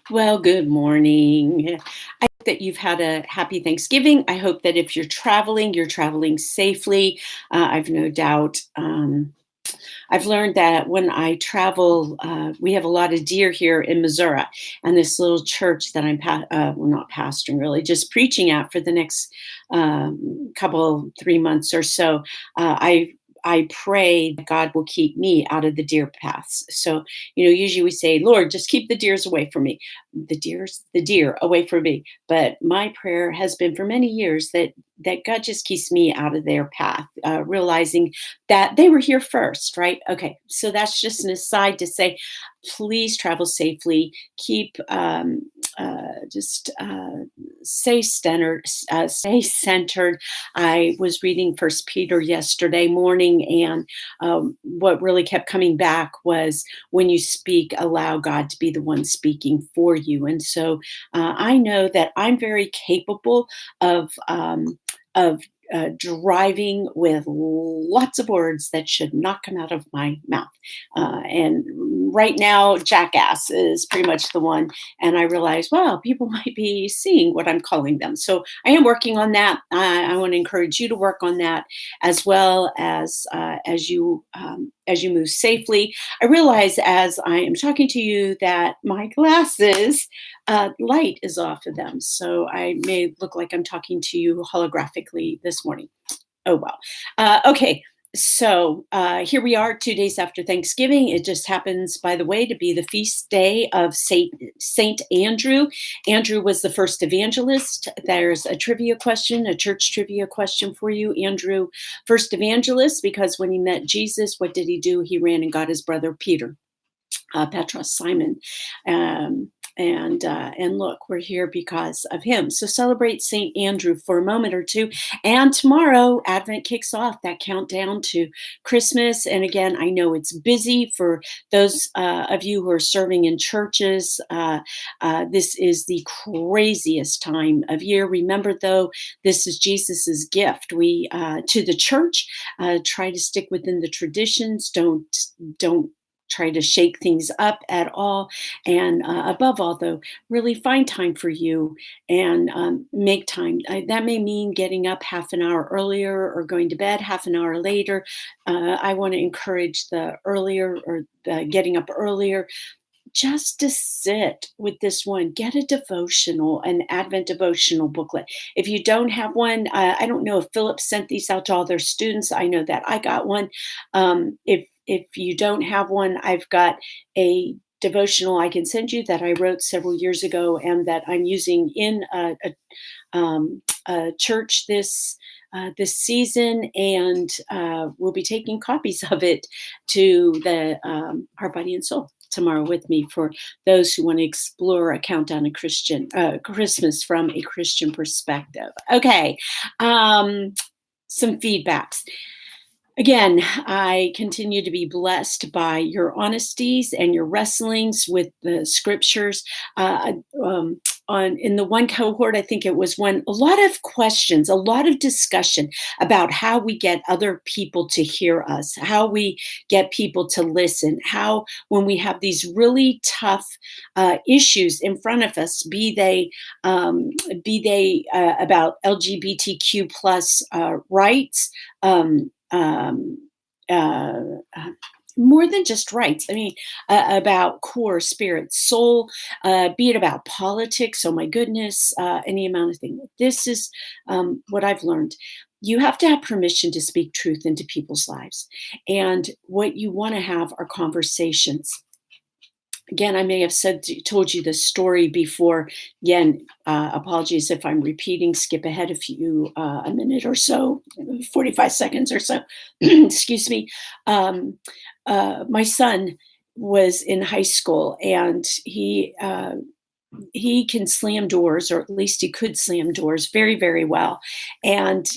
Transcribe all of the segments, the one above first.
Well, good morning. I hope that you've had a happy Thanksgiving. I hope that if you're traveling safely. I've no doubt. I've learned that when I travel, we have a lot of deer here in Missouri, and this little church that well, not pastoring really, just preaching at for the next couple, 3 months or so. I pray that God will keep me out of the deer paths. So, usually we say, Lord, just keep the deers away from me. The deer away from me. But my prayer has been for many years that God just keeps me out of their path, realizing that they were here first, right? Okay, so that's just an aside to say, please travel safely. Keep just stay centered. I was reading First Peter yesterday morning, and what really kept coming back was when you speak, allow God to be the one speaking for you. And so I know that I'm very capable of. Driving with lots of words that should not come out of my mouth. And right now, jackass is pretty much the one. And I realize, wow, people might be seeing what I'm calling them. So I am working on that. I want to encourage you to work on that as well as you move safely. I realize as I am talking to you that my glasses light is off of them. So I may look like I'm talking to you holographically this morning. Oh, well. Okay. So here we are 2 days after Thanksgiving. It just happens, by the way, to be the feast day of Saint Andrew. Andrew was the first evangelist. There's a church trivia question for you. Andrew, first evangelist, because when he met Jesus, what did he do? He ran and got his brother Peter. Petros, Simon. And look, we're here because of him. So celebrate St. Andrew for a moment or two. And tomorrow, Advent kicks off that countdown to Christmas. And again, I know it's busy for those of you who are serving in churches. This is the craziest time of year. Remember, though, this is Jesus's gift. We to the church. Try to stick within the traditions. Don't try to shake things up at all. And above all, though, really find time for you and make time. That may mean getting up half an hour earlier or going to bed half an hour later. I want to encourage the earlier or the getting up earlier. Just to sit with this one, get a devotional, an Advent devotional booklet. If you don't have one, I don't know if Philip sent these out to all their students. I know that I got one. If you don't have one, I've got a devotional I can send you that I wrote several years ago and that I'm using in a church this season, and we'll be taking copies of it to the Heart, Body, and Soul tomorrow with me for those who want to explore a countdown of Christmas from a Christian perspective. Okay, some feedbacks. Again, I continue to be blessed by your honesties and your wrestlings with the scriptures. In the one cohort, I think it was a lot of questions, a lot of discussion about how we get other people to hear us, how we get people to listen, how when we have these really tough issues in front of us, be they about LGBTQ plus rights. Um, uh, More than just rights. I mean, about core spirit, soul, be it about politics. Oh my goodness, any amount of things. This is what I've learned. You have to have permission to speak truth into people's lives. And what you want to have are conversations. Again, I may have told you this story before. Again, apologies if I'm repeating. Skip ahead a minute or so, 45 seconds or so. Excuse me. My son was in high school, and he can slam doors, or at least he could slam doors very, very well. And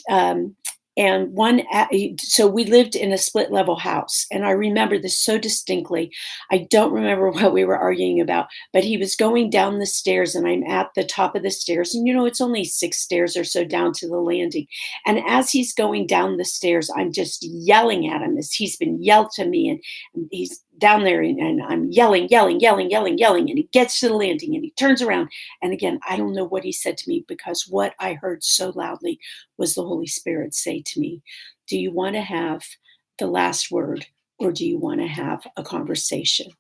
so we lived in a split level house. And I remember this so distinctly. I don't remember what we were arguing about, but he was going down the stairs and I'm at the top of the stairs. And, it's only 6 stairs or so down to the landing. And as he's going down the stairs, I'm just yelling at him as he's been yelled to me. And he's down there, and I'm yelling, yelling, yelling, yelling, yelling. And he gets to the landing and he turns around. And again, I don't know what he said to me, because what I heard so loudly was the Holy Spirit say to me, "Do you want to have the last word, or do you want to have a conversation?"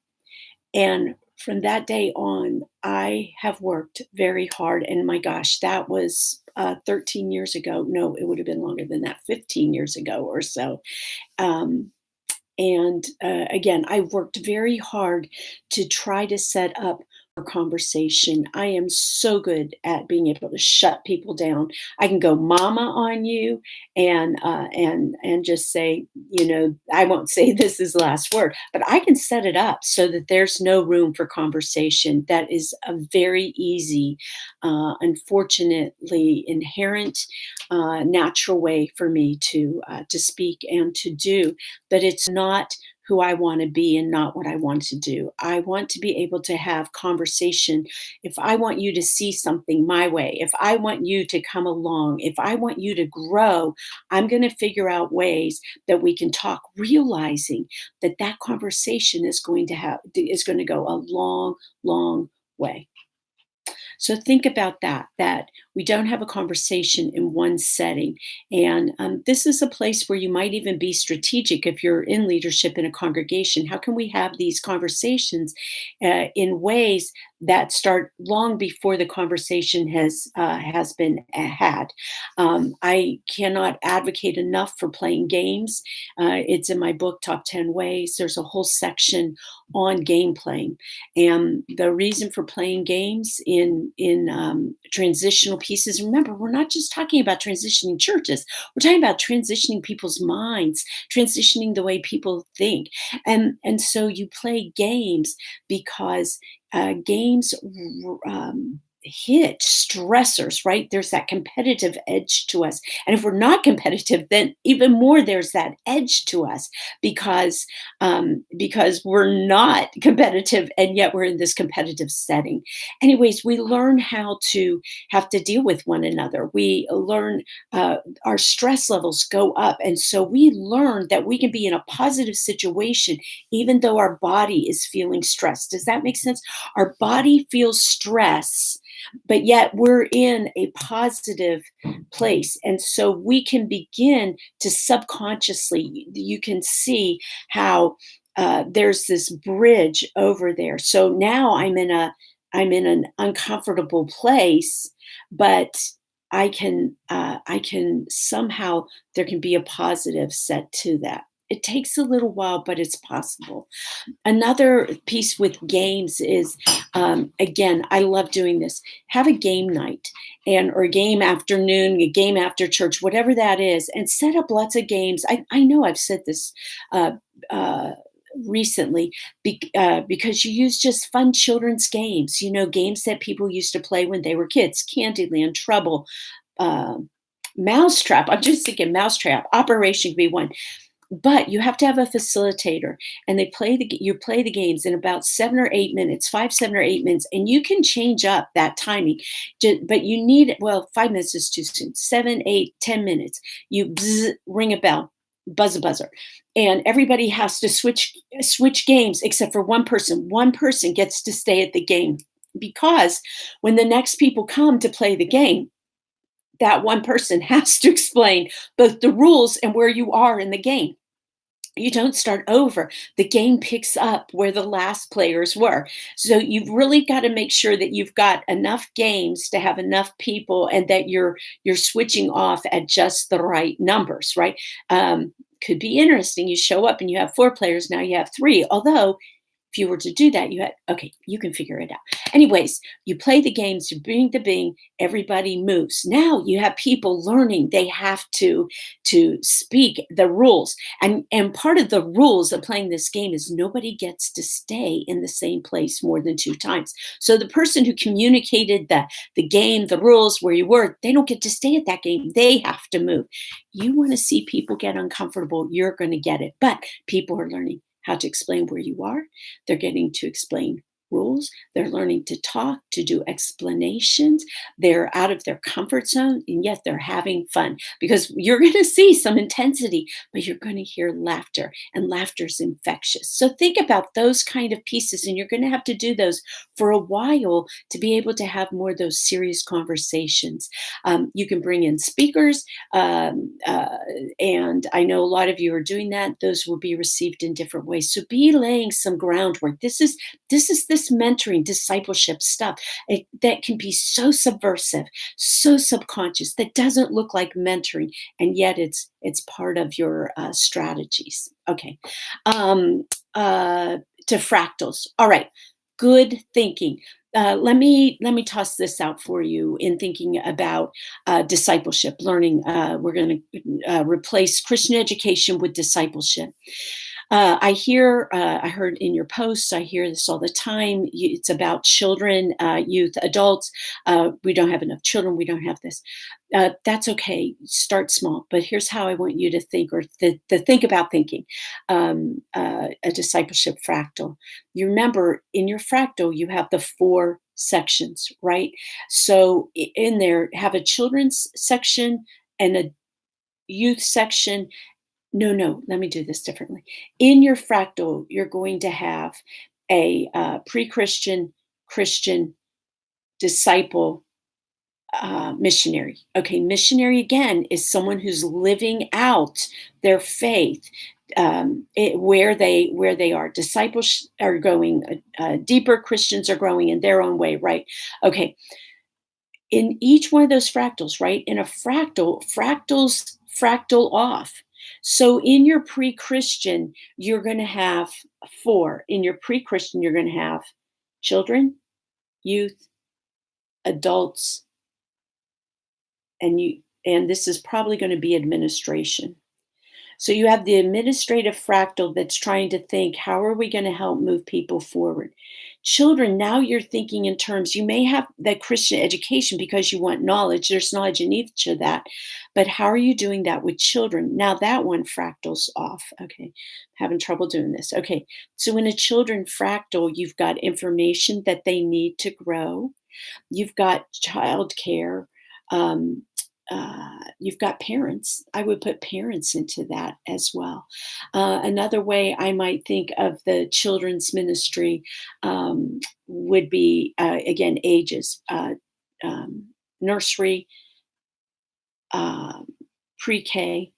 And from that day on, I have worked very hard. And my gosh, that was 13 years ago. No, it would have been longer than that, 15 years ago or so. Um, and again, I worked very hard to try to set up a conversation. I am so good at being able to shut people down. I can go mama on you, and just say, I won't say this is the last word, but I can set it up so that there's no room for conversation. That is a very easy, unfortunately inherent, natural way for me to speak and to do, but it's not who I want to be and not what I want to do. I want to be able to have conversation. If I want you to see something my way, if I want you to come along, if I want you to grow, I'm going to figure out ways that we can talk, realizing that that conversation is going to go a long, long way. So think about that we don't have a conversation in one setting. And this is a place where you might even be strategic if you're in leadership in a congregation. How can we have these conversations in ways that start long before the conversation has been had? I cannot advocate enough for playing games. It's in my book, Top 10 Ways. There's a whole section on game playing. And the reason for playing games in transitional pieces. Remember, we're not just talking about transitioning churches. We're talking about transitioning people's minds, transitioning the way people think. And so you play games because games hit stressors, right? There's that competitive edge to us. And if we're not competitive, then even more there's that edge to us, because we're not competitive and yet we're in this competitive setting. Anyways, we learn how to have to deal with one another. We learn our stress levels go up. And so we learn that we can be in a positive situation even though our body is feeling stressed. Does that make sense? Our body feels stress, but yet we're in a positive place. And so we can begin to subconsciously, you can see how there's this bridge over there. So now I'm in an uncomfortable place, but I can somehow, there can be a positive set to that. It takes a little while, but it's possible. Another piece with games is, again, I love doing this. Have a game night, or a game afternoon, a game after church, whatever that is, and set up lots of games. I know I've said this uh, uh, recently, because you use just fun children's games, games that people used to play when they were kids. Candyland, Trouble, uh, Mousetrap. I'm just thinking Mousetrap. Operation could be one, but you have to have a facilitator, and you play the games in about 7 or 8 minutes, 5, 7 or 8 minutes, and you can change up that timing. But you need, well, 5 minutes is too soon. 7, 8, 10 minutes. You ring a bell, buzz a buzzer, and everybody has to switch games except for one person. One person gets to stay at the game, because when the next people come to play the game, that one person has to explain both the rules and where you are in the game. You don't start over. The game picks up where the last players were. So you've really got to make sure that you've got enough games to have enough people, and that you're switching off at just the right numbers, right? Could be interesting. You show up and you have 4 players, now you have 3. Although if you were to do that, okay, you can figure it out. Anyways, you play the games, you bring the bing, everybody moves. Now you have people learning. They have to speak the rules. And part of the rules of playing this game is nobody gets to stay in the same place more than 2 times. So the person who communicated the game, the rules, where you were, they don't get to stay at that game. They have to move. You want to see people get uncomfortable, you're going to get it. But people are learning how to explain where you are. They're getting to explain rules. They're learning to talk, to do explanations. They're out of their comfort zone, and yet they're having fun because you're going to see some intensity, but you're going to hear laughter, and laughter's infectious. So think about those kind of pieces, and you're going to have to do those for a while to be able to have more of those serious conversations. You can bring in speakers, and I know a lot of you are doing that. Those will be received in different ways. So be laying some groundwork. This mentoring discipleship stuff that can be so subversive, so subconscious, that doesn't look like mentoring, and yet it's part of your strategies. Okay. um, to fractals. All right. Good thinking. Let me toss this out for you in thinking about discipleship learning. We're going to replace Christian education with discipleship. I heard in your posts, I hear this all the time. It's about children, youth, adults. We don't have enough children. We don't have this. That's okay. Start small. But here's how I want you to think, or to think about thinking a discipleship fractal. You remember in your fractal, you have the four sections, right? So in there, have a children's section and a youth section. No, no, let me do this differently. In your fractal, you're going to have a pre-Christian, Christian, disciple, missionary. Okay, missionary again is someone who's living out their faith where they are. Disciples are going deeper. Christians are growing in their own way, right? Okay, in each one of those fractals, right? In a fractal, fractals fractal off. So in your pre-Christian, you're going to have four. In your pre-Christian, you're going to have children, youth, adults, and this is probably going to be administration. So you have the administrative fractal that's trying to think, how are we going to help move people forward? Children, now you're thinking in terms, you may have that Christian education because you want knowledge. There's knowledge in each of that. But how are you doing that with children? Now that one fractals off. Okay. Having trouble doing this. Okay. So in a children fractal, you've got information that they need to grow. You've got childcare. Um, you've got parents. I would put parents into that as well. Another way I might think of the children's ministry would be, again, ages, nursery, uh, pre-K,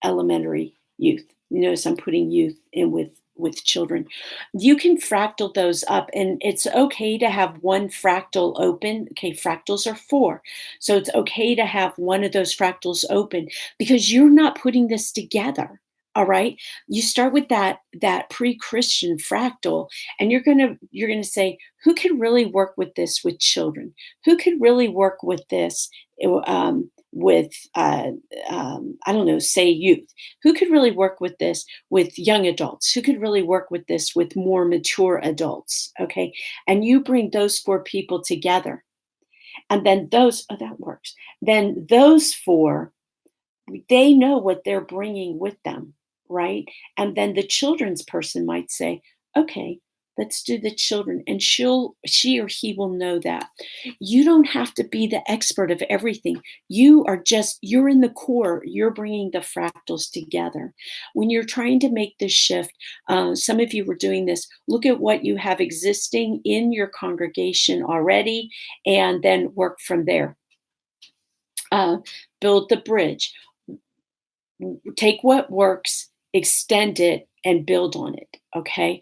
elementary, youth. You notice I'm putting youth in with children. You can fractal those up, and it's okay to have one fractal open. Okay, fractals are four. So it's okay to have one of those fractals open because you're not putting this together. All right. You start with that pre-Christian fractal, and you're gonna say, who could really work with this with children? Who could really work with this with I don't know, say youth? Who could really work with this with young adults? Who could really work with this with more mature adults? Okay. And you bring those four people together. And then oh, that works. Then those four, they know what they're bringing with them, right? And then the children's person might say, okay, let's do the children. And she or he will know that. You don't have to be the expert of everything. You're in the core. You're bringing the fractals together. When you're trying to make this shift, some of you were doing this. Look at what you have existing in your congregation already, and then work from there. Build the bridge. Take what works, extend it, and build on it. Okay.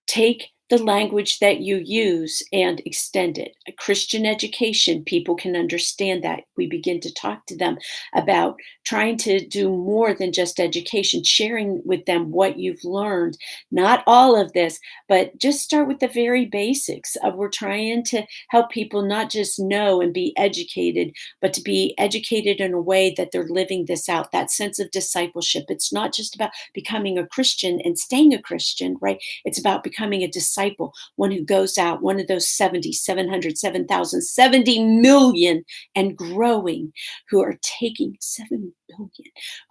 Take the language that you use and extend it. A Christian education, people can understand that. We begin to talk to them about trying to do more than just education, sharing with them what you've learned. Not all of this, but just start with the very basics of we're trying to help people not just know and be educated, but to be educated in a way that they're living this out, that sense of discipleship. It's not just about becoming a Christian and staying a Christian, right? It's about becoming a disciple disciple, one who goes out, one of those 70, 700, 7,000, 70 million and growing, who are taking 7 billion,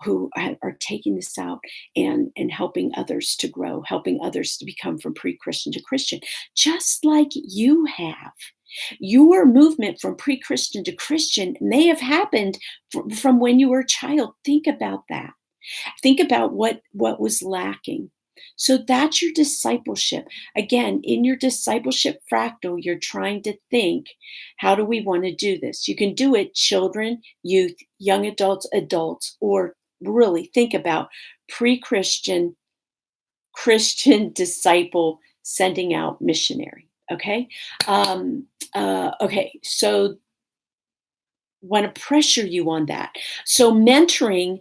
who are taking this out and helping others to grow, helping others to become from pre-Christian to Christian, just like you have. Your movement from pre-Christian to Christian may have happened from when you were a child. Think about that. Think about what was lacking. So that's your discipleship. Again, in your discipleship fractal, you're trying to think, how do we want to do this? You can do it children, youth, young adults, adults, or really think about pre-Christian, Christian disciple sending out missionary. Okay. Okay. So want to pressure you on that. So mentoring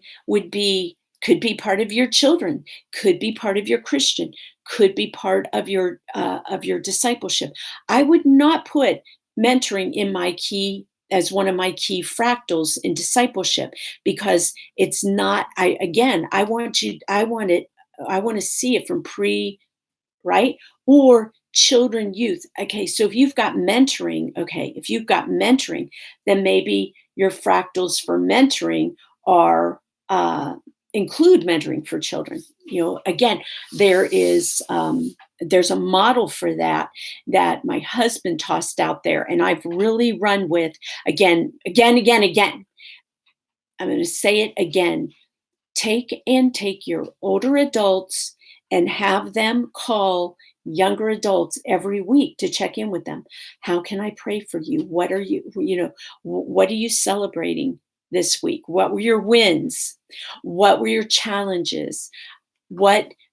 could be part of your children, could be part of your Christian, could be part of your discipleship. I would not put mentoring in my key as one of my key fractals in discipleship, because it's not. I want to see it from pre, right? Or children, youth. Okay, so if you've got mentoring, then maybe your fractals for mentoring are include mentoring for children. Again, there is there's a model for that my husband tossed out there, and I've really run with again. I'm going to say it again. Take your older adults and have them call younger adults every week to check in with them. How can I pray for you? What are you celebrating this week? What were your wins? What were your challenges?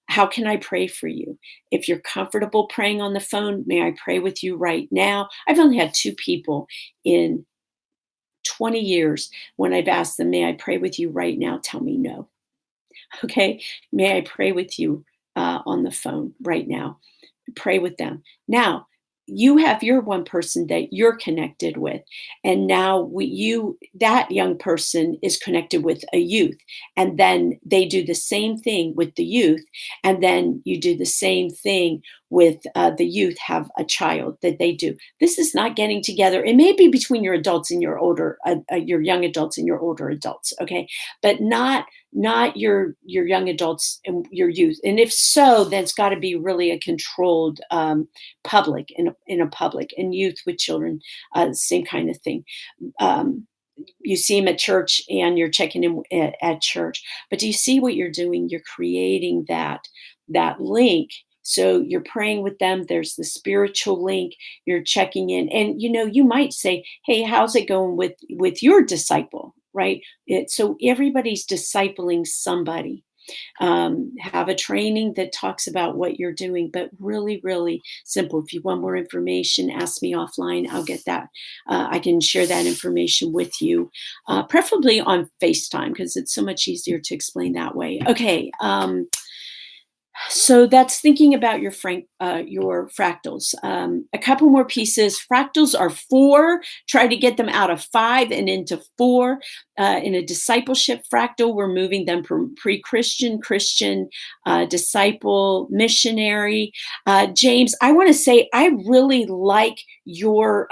How can I pray for you? If you're comfortable praying on the phone, may I pray with you right now? I've only had 2 people in 20 years when I've asked them, may I pray with you right now? Tell me no. Okay. May I pray with you on the phone right now? Pray with them. Now, you have your one person that you're connected with, and now that young person is connected with a youth, and then they do the same thing with the youth, and then you do the same thing with the youth have a child that they do. This is not getting together. It may be between your adults and your young adults and your older adults, okay, but not your young adults and your youth. And if so, then it's got to be really a controlled public, in a public, and youth with children, same kind of thing. Um, you see them at church and you're checking in at church, but do you see what you're doing? You're creating that link. So you're praying with them. There's the spiritual link. You're checking in, and you might say, "Hey, how's it going with your disciple?" Right? So everybody's discipling somebody. Have a training that talks about what you're doing, but really, really simple. If you want more information, ask me offline. I'll get that. I can share that information with you, preferably on FaceTime, because it's so much easier to explain that way. Okay. So that's thinking about your fractals. A couple more pieces. Fractals are 4. Try to get them out of 5 and into 4. In a discipleship fractal, we're moving them from pre-Christian, Christian, disciple, missionary. James, I want to say I really like your.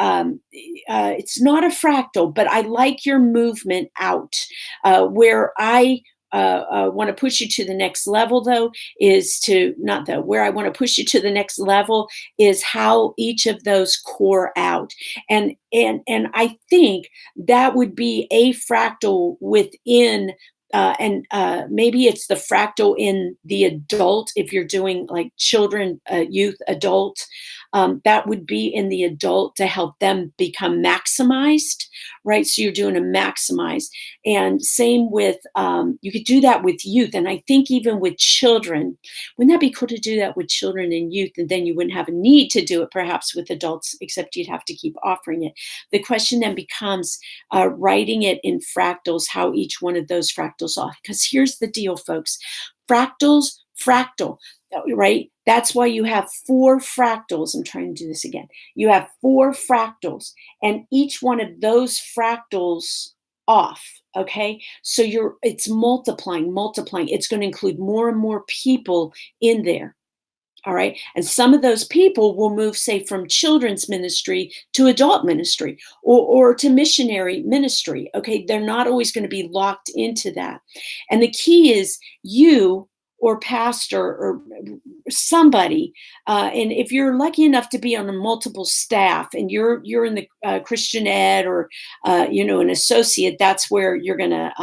It's not a fractal, but I like your movement out. Where I want to push you to the next level, though, is to not though where I want to push you to the next level is how each of those core out, and I think that would be a fractal within. And maybe it's the fractal in the adult, if you're doing like children, youth, adult. That would be in the adult to help them become maximized, right? So you're doing a maximize. And same with, you could do that with youth. And I think even with children, wouldn't that be cool to do that with children and youth? And then you wouldn't have a need to do it perhaps with adults, except you'd have to keep offering it. The question then becomes writing it in fractals, how each one of those fractals off. Because here's the deal, folks. Fractal, right? That's why you have 4 fractals. I'm trying to do this again. You have 4 fractals, and each one of those fractals off. Okay. So it's multiplying. It's going to include more and more people in there. All right. And some of those people will move, say, from children's ministry to adult ministry or to missionary ministry. Okay. They're not always going to be locked into that. And the key is you or pastor or somebody, and if you're lucky enough to be on a multiple staff and you're in the Christian ed or an associate, that's where you're gonna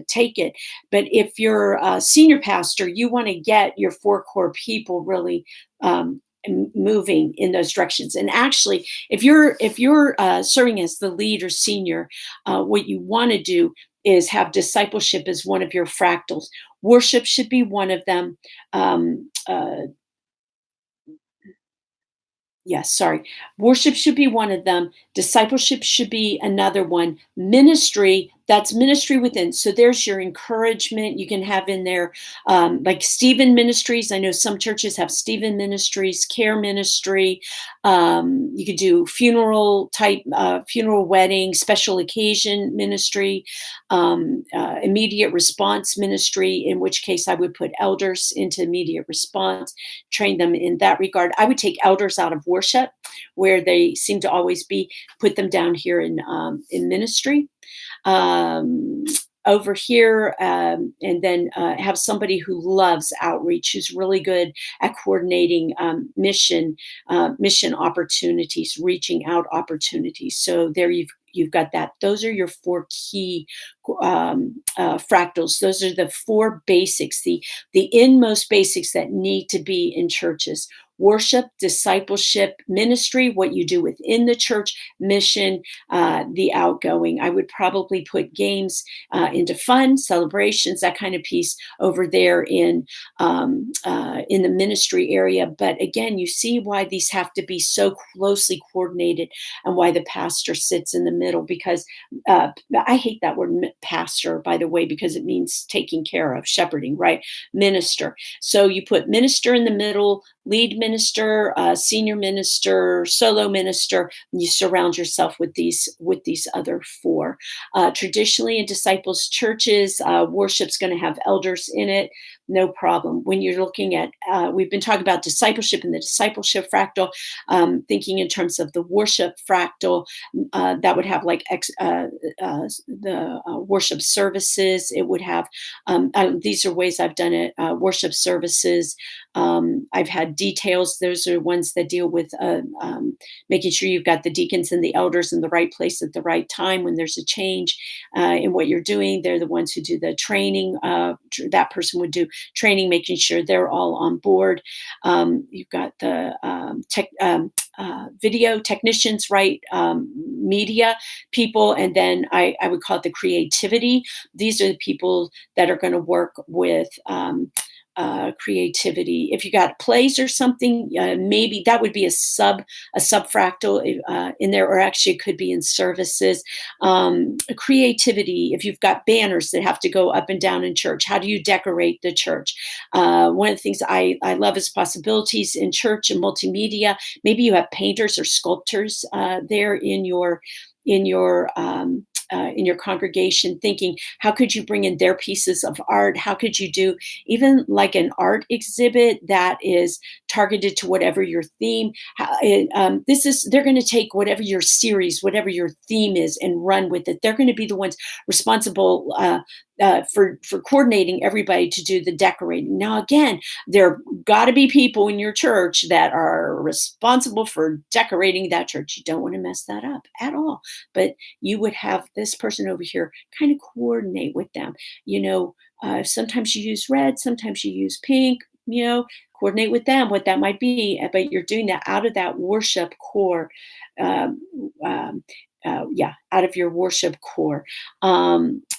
take it. But if you're a senior pastor, you want to get your four core people really moving in those directions. And actually, if you're serving as the lead or senior, what you want to do is have discipleship as one of your fractals. Worship should be one of them. Um, uh, Yes, sorry. Worship should be one of them. Discipleship should be another one. Ministry, that's ministry within. So there's your encouragement you can have in there. Like Stephen Ministries. I know some churches have Stephen Ministries, care ministry. You could do funeral type, funeral wedding, special occasion ministry, immediate response ministry, in which case I would put elders into immediate response, train them in that regard. I would take elders out of worship, where they seem to always be, put them down here in ministry. Um, Over here, and then have somebody who loves outreach, who's really good at coordinating mission opportunities, reaching out opportunities. So there you've got that. Those are your four key fractals. Those are the four basics, the inmost basics that need to be in churches: worship, discipleship, ministry, what you do within the church, mission, the outgoing. I would probably put games into fun, celebrations, that kind of piece over there in the ministry area. But again, you see why these have to be so closely coordinated, and why the pastor sits in the middle. Because I hate that word pastor, by the way, because it means taking care of, shepherding, right? Minister. So you put minister in the middle, lead minister, senior minister, solo minister. And you surround yourself with these other four. Traditionally, in disciples churches, worship's going to have elders in it. No problem. When you're looking at, we've been talking about discipleship and the discipleship fractal, thinking in terms of the worship fractal, that would have like the worship services. It would have, these are ways I've done it, worship services. I've had details. Those are ones that deal with making sure you've got the deacons and the elders in the right place at the right time when there's a change in what you're doing. They're the ones who do the training. That person would do training, making sure they're all on board. You've got the video technicians, right? Media people. And then I would call it the creativity. These are the people that are going to work with creativity. If you got plays or something, maybe that would be a subfractal in there, or actually it could be in services. Creativity. If you've got banners that have to go up and down in church, how do you decorate the church? One of the things I love is possibilities in church and multimedia. Maybe you have painters or sculptors there in your congregation, thinking, how could you bring in their pieces of art? How could you do even like an art exhibit that is targeted to whatever your theme? They're going to take whatever your series, whatever your theme is, and run with it. They're going to be the ones responsible for coordinating everybody to do the decorating. Now, again, there got to be people in your church that are responsible for decorating that church. You don't want to mess that up at all. But you would have this person over here kind of coordinate with them. Sometimes you use red, sometimes you use pink. Coordinate with them what that might be. But you're doing that out of that worship core. Um, um, out of your worship core.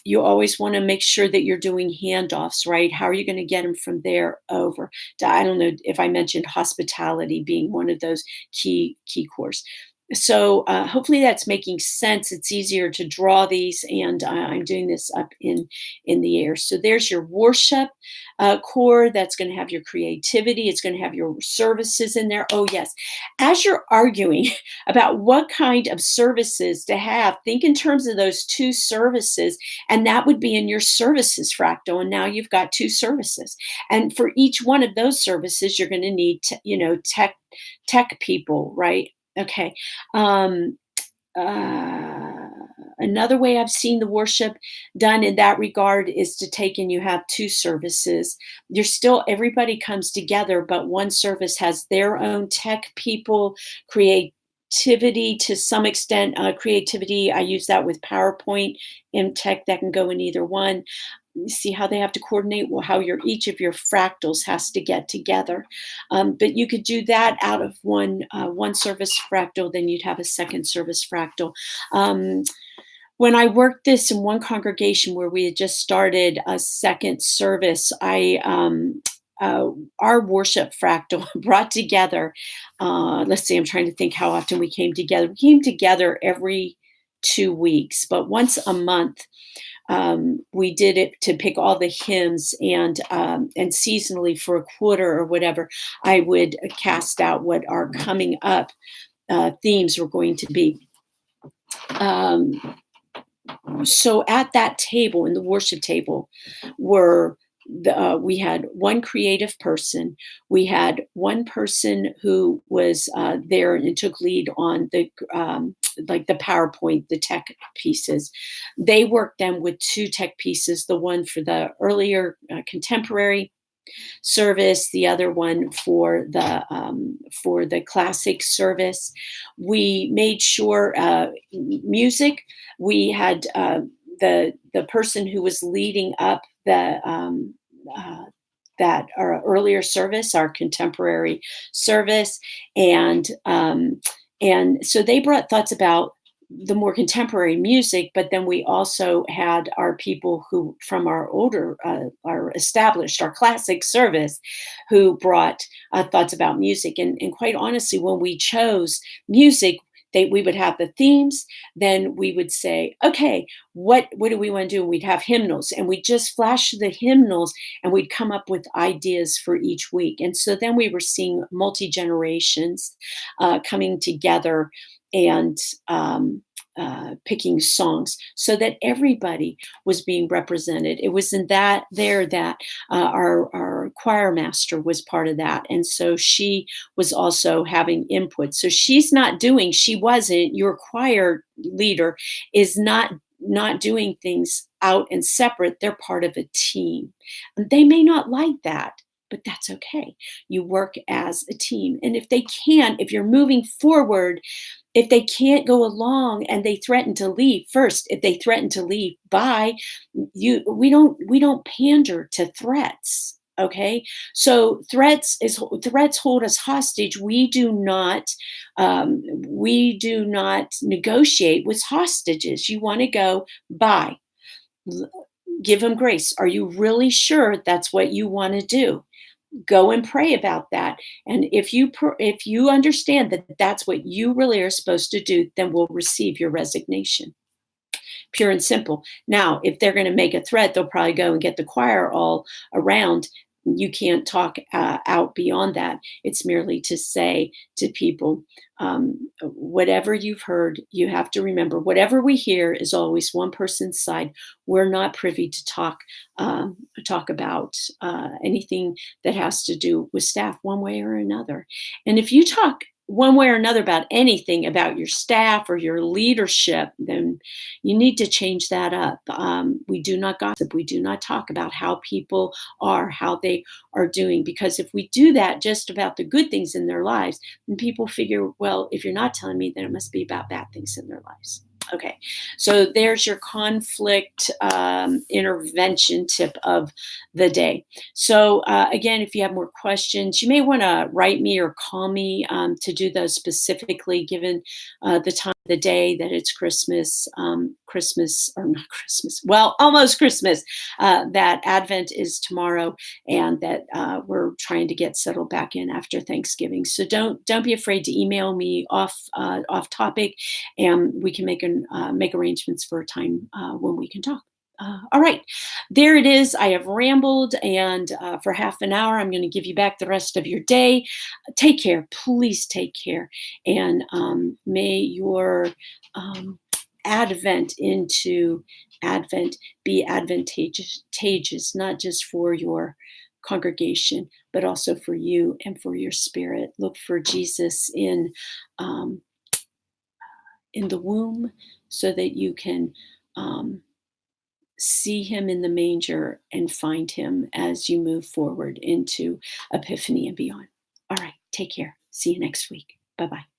You always want to make sure that you're doing handoffs, right? How are you going to get them from there over? I don't know if I mentioned hospitality being one of those key cores. So hopefully that's making sense. It's easier to draw these, and I'm doing this up in the air. So there's your worship core. That's going to have your creativity. It's going to have your services in there. Oh yes, as you're arguing about what kind of services to have, think in terms of those two services, and that would be in your services fractal. And now you've got two services, and for each one of those services, you're going to need, tech people, right? Okay. Um, uh, Another way I've seen the worship done in that regard is to take and you have two services. You're still, everybody comes together, but one service has their own tech people, creativity to some extent. Creativity, I use that with PowerPoint and tech that can go in either one. You see how they have to coordinate, well, how each of your fractals has to get together. But you could do that out of one service fractal, then you'd have a second service fractal. Um, when I worked this in one congregation where we had just started a second service, our worship fractal brought together, let's see, I'm trying to think how often we came together. We came together every 2 weeks, but once a month we did it to pick all the hymns, and seasonally for a quarter or whatever, I would cast out what our coming up themes were going to be. Um, so at that table, in the worship table, were we had one creative person. We had one person who was there and took lead on the like the PowerPoint, the tech pieces. They worked them with two tech pieces. The one for the earlier contemporary service, the other one for the classic service. We made sure music. We had the person who was leading up uh, that our earlier service, our contemporary service, and so they brought thoughts about the more contemporary music, but then we also had our people who from our older, our established, our classic service, who brought thoughts about music. And quite honestly, when we chose music, we would have the themes. Then we would say, okay, what do we want to do? And we'd have hymnals, and we'd just flash the hymnals, and we'd come up with ideas for each week. And so then we were seeing multi generations coming together and picking songs so that everybody was being represented. It was in that our choir master was part of that, and so she was also having input. So she wasn't your choir leader is not doing things out and separate. They're part of a team. And they may not like that, but that's okay. You work as a team. And if you're moving forward, if they can't go along and they threaten to leave, first, if they threaten to leave, bye. We don't pander to threats. Okay, so threats hold us hostage. We do not negotiate with hostages. You want to go, bye. Give them grace. Are you really sure that's what you want to do? Go and pray about that. And if you understand that that's what you really are supposed to do, then we'll receive your resignation. Pure and simple. Now, if they're going to make a threat, they'll probably go and get the choir all around. You can't talk out beyond that. It's merely to say to people, whatever you've heard, you have to remember, whatever we hear is always one person's side. We're not privy to talk about anything that has to do with staff one way or another. And if you talk one way or another about anything about your staff or your leadership, then you need to change that up. We do not gossip. We do not talk about how people are, how they are doing, because if we do that just about the good things in their lives, then people figure, well, if you're not telling me, then it must be about bad things in their lives. Okay, so there's your conflict intervention tip of the day. So again, if you have more questions, you may want to write me or call me to do those specifically, given the time the day that it's Christmas, Christmas or not Christmas, well, almost Christmas, that Advent is tomorrow, and that we're trying to get settled back in after Thanksgiving. So don't be afraid to email me off topic, and we can make arrangements for a time when we can talk. All right, there it is. I have rambled, and for half an hour, I'm going to give you back the rest of your day. Take care, please take care, and may your advent into Advent be advantageous, not just for your congregation, but also for you and for your spirit. Look for Jesus um, in the womb, so that you can um, see him in the manger and find him as you move forward into Epiphany and beyond. All right, take care. See you next week. Bye bye.